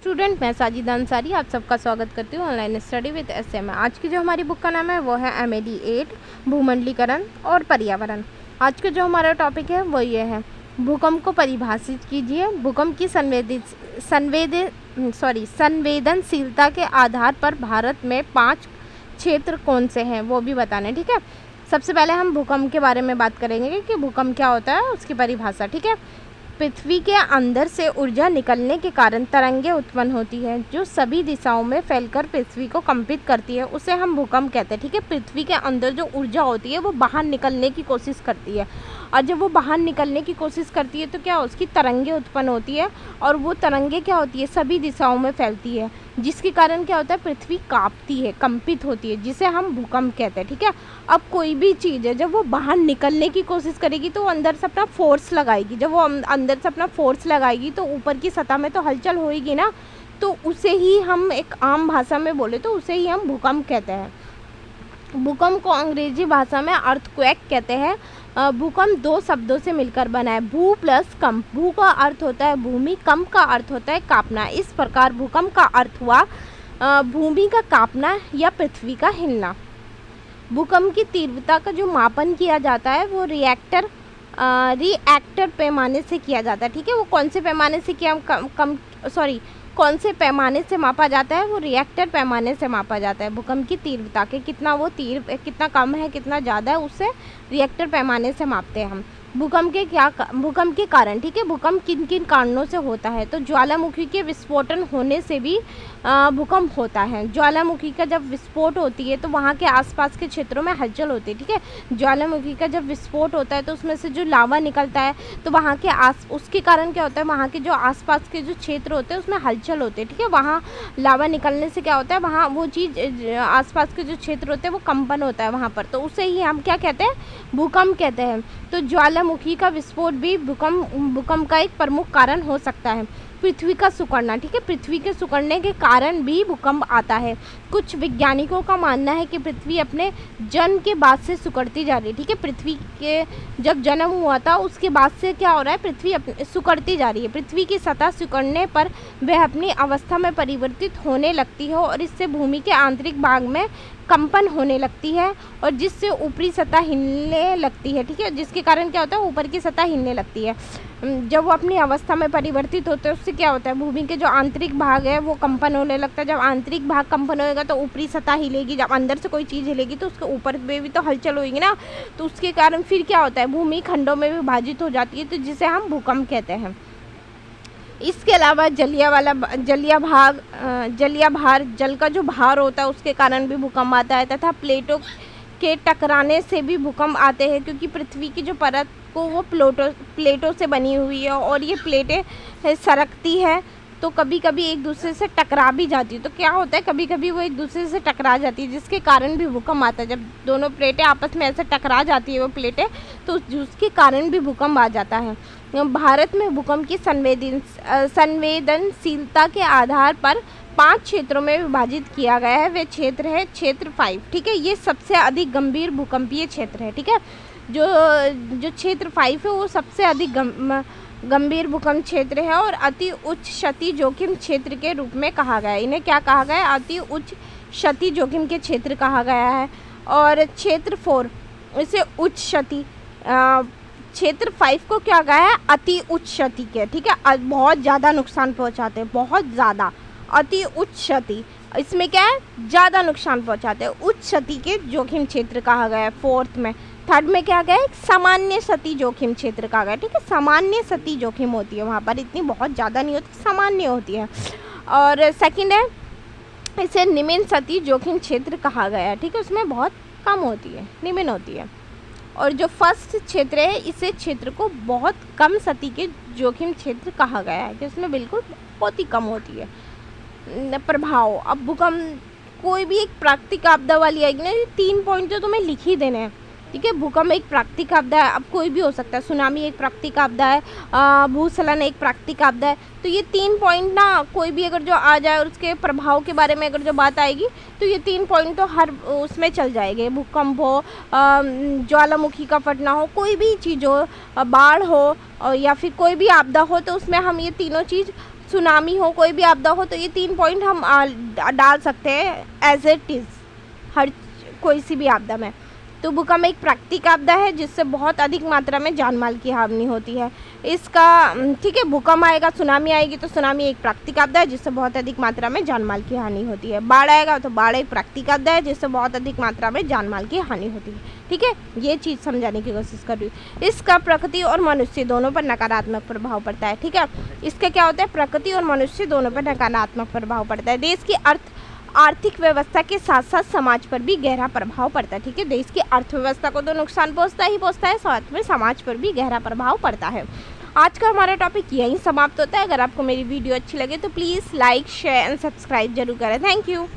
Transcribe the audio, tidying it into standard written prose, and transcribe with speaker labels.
Speaker 1: Student, मैं साजिदा अंसारी आप सबका स्वागत करती हूँ ऑनलाइन स्टडी विद SM में। आज की जो हमारी बुक का नाम है वो है MAD 8 भूमंडलीकरण और पर्यावरण। आज का जो हमारा टॉपिक है वो ये है, भूकंप को परिभाषित कीजिए। भूकंप की संवेदनशीलता के आधार पर भारत में 5 क्षेत्र कौन से हैं वो भी बताने। ठीक है, सबसे पहले हम भूकंप के बारे में बात करेंगे कि भूकंप क्या होता है, उसकी परिभाषा। ठीक है, पृथ्वी के अंदर से ऊर्जा निकलने के कारण तरंगें उत्पन्न होती है जो सभी दिशाओं में फैलकर पृथ्वी को कंपित करती है, उसे हम भूकंप कहते हैं। ठीक है, पृथ्वी के अंदर जो ऊर्जा होती है वो बाहर निकलने की कोशिश करती है, और जब वो बाहर निकलने की कोशिश करती है तो क्या उसकी तरंगें उत्पन्न होती है, और वो तरंगें क्या होती है सभी दिशाओं में फैलती है, जिसके कारण क्या होता है पृथ्वी कांपती है, कंपित होती है, जिसे हम भूकंप कहते हैं। ठीक है, अब कोई भी चीज़ है जब वो बाहर निकलने की कोशिश करेगी तो वो अंदर से अपना फोर्स लगाएगी। जब वो अंदर से अपना फोर्स लगाएगी तो ऊपर की सतह में तो हलचल होएगी ना, तो उसे ही हम एक आम भाषा में बोले तो उसे ही हम भूकंप कहते हैं। भूकंप को अंग्रेजी भाषा में अर्थक्वेक कहते हैं। भूकंप 2 शब्दों से मिलकर बना है, भू प्लस कंप। भू का अर्थ होता है भूमि, कंप का अर्थ होता है कांपना। इस प्रकार भूकंप का अर्थ हुआ भूमि का कांपना या पृथ्वी का हिलना। भूकंप की तीव्रता का जो मापन किया जाता है वो रिएक्टर पैमाने से किया जाता है। ठीक है, वो कौन से पैमाने से कौन से पैमाने से मापा जाता है, वो रिएक्टर पैमाने से मापा जाता है। भूकंप की तीव्रता के कितना कितना कम है कितना ज़्यादा है उसे रिएक्टर पैमाने से मापते हैं हम। भूकंप के कारण। ठीक है, भूकंप किन किन कारणों से होता है, तो ज्वालामुखी के विस्फोटन होने से भी भूकंप होता है। ज्वालामुखी का जब विस्फोट होती है तो वहाँ के आसपास के क्षेत्रों में हलचल होती है। ठीक है, ज्वालामुखी का जब विस्फोट होता है तो उसमें से जो लावा निकलता है तो वहाँ के उसके कारण क्या होता है, वहाँ के जो आसपास के जो क्षेत्र होते हैं उसमें हलचल होती है। ठीक है, वहाँ लावा निकलने से क्या होता है, वहाँ वो चीज़ आसपास के जो क्षेत्र होते हैं वो कंपन होता है वहाँ पर, तो उसे ही हम क्या कहते हैं, भूकंप कहते हैं। तो ज्वालामुखी का विस्फोट भी भूकंप का एक प्रमुख कारण हो सकता है। पृथ्वी का सिकुड़ना। ठीक है, पृथ्वी के सिकुड़ने के कारण भी भूकंप आता है। कुछ वैज्ञानिकों का मानना है कि पृथ्वी अपने जन्म के बाद से सिकुड़ती जा रही है। ठीक है, पृथ्वी के जब जन्म हुआ था उसके बाद से क्या हो रहा है, पृथ्वी सिकुड़ती जा रही है। पृथ्वी की सतह सिकुड़ने पर वह अपनी अवस्था में परिवर्तित होने लगती है और इससे भूमि के आंतरिक भाग में कंपन होने लगती है और जिससे ऊपरी सतह हिलने लगती है। ठीक है, जिसके कारण क्या होता है, ऊपर की सतह हिलने लगती है। जब वो अपनी अवस्था में परिवर्तित होते हैं उससे क्या होता है, भूमि के जो आंतरिक भाग है वो कंपन होने लगता है। जब आंतरिक भाग कंपन होएगा तो ऊपरी सतह हिलेगी। जब अंदर से कोई चीज़ हिलेगी तो उसके ऊपर में भी तो हलचल होगी ना, तो उसके कारण फिर क्या होता है, भूमि खंडों में विभाजित हो जाती है, तो जिसे हम भूकंप कहते हैं। इसके अलावा जलीय भार, जल का जो भार होता है उसके कारण भी भूकंप आता है, तथा प्लेटों के टकराने से भी भूकंप आते हैं, क्योंकि पृथ्वी की जो परत को वो प्लेटों से बनी हुई है और ये प्लेटें सरकती है तो कभी कभी एक दूसरे से टकरा भी जाती है। तो क्या होता है, कभी कभी वो एक दूसरे से टकरा जाती है जिसके कारण भी भूकंप आता है। जब दोनों प्लेटें आपस में ऐसे टकरा जाती है वो प्लेटें, तो उसके कारण भी भूकंप आ जाता है। भारत में भूकंप की संवेदनशीलता के आधार पर 5 क्षेत्रों में विभाजित किया गया है। वे क्षेत्र है क्षेत्र 5। ठीक है, ये सबसे अधिक गंभीर भूकंपीय क्षेत्र है। ठीक है, जो क्षेत्र 5 है वो सबसे अधिक गंभीर भूकंप क्षेत्र है और अति उच्च क्षति जोखिम क्षेत्र के रूप में कहा गया है। इन्हें क्या कहा गया है, अति उच्च क्षति जोखिम के क्षेत्र कहा गया है। और क्षेत्र 4 इसे उच्च क्षति, क्षेत्र 5 को क्या गया है, अति उच्च क्षति के। ठीक है, बहुत ज़्यादा नुकसान पहुंचाते हैं, बहुत ज़्यादा, अति उच्च क्षति, इसमें क्या है, ज़्यादा नुकसान पहुंचाते हैं, उच्च क्षति के जोखिम क्षेत्र कहा गया है। 4th में, 3rd में क्या गया, सामान्य क्षति जोखिम क्षेत्र कहा गया। ठीक है, सामान्य क्षति जोखिम होती है वहाँ पर, इतनी बहुत ज़्यादा नहीं होती, सामान्य होती है। और 2nd है, इसे निम्न क्षति जोखिम क्षेत्र कहा गया है। ठीक है, उसमें बहुत कम होती है, निम्न होती है। और जो 1st क्षेत्र है इसे क्षेत्र को बहुत कम क्षति के जोखिम क्षेत्र कहा गया है, कि उसमें बिल्कुल बहुत ही कम होती है प्रभाव। अब भूकंप कोई भी एक प्राकृतिक आपदा वाली आएगी ना, 3 पॉइंट तो तुम्हें लिख ही देने हैं। ठीक है, भूकंप एक प्राकृतिक आपदा है, अब कोई भी हो सकता है, सुनामी एक प्राकृतिक आपदा है, भूस्खलन एक प्राकृतिक आपदा है। तो ये 3 पॉइंट ना कोई भी अगर जो आ जाए और उसके प्रभाव के बारे में अगर जो बात आएगी तो ये 3 पॉइंट तो हर उसमें चल जाएंगे। भूकंप हो, ज्वालामुखी का फटना हो, कोई भी चीज़ हो, बाढ़ हो या फिर कोई भी आपदा हो, तो उसमें हम ये तीनों चीज़ सुनामी हो, कोई भी आपदा हो, तो ये 3 पॉइंट हम डाल सकते हैं एज इट इज़ हर कोई सी भी आपदा में। तो भूकंप एक प्राकृतिक आपदा है जिससे बहुत अधिक मात्रा में जान माल की हानि होती है। इसका ठीक है, भूकंप आएगा, सुनामी आएगी, तो सुनामी एक प्राकृतिक आपदा है जिससे बहुत अधिक मात्रा में जान माल की हानि होती है। बाढ़ आएगा तो बाढ़ एक प्राकृतिक आपदा है जिससे बहुत अधिक मात्रा में जान माल की हानि होती है। ठीक है, ये चीज़ समझाने की कोशिश कर रही हूँ। इसका प्रकृति और मनुष्य दोनों पर नकारात्मक प्रभाव पड़ता है। ठीक है, इसका क्या होता है, प्रकृति और मनुष्य दोनों पर नकारात्मक प्रभाव पड़ता है। देश की आर्थिक व्यवस्था के साथ साथ समाज पर भी गहरा प्रभाव पड़ता है। ठीक है, देश की अर्थव्यवस्था को तो नुकसान पहुंचता है, साथ में समाज पर भी गहरा प्रभाव पड़ता है। आज का हमारा टॉपिक यहीं समाप्त होता है। अगर आपको मेरी वीडियो अच्छी लगे तो please like, share and subscribe जरूर करें। Thank you.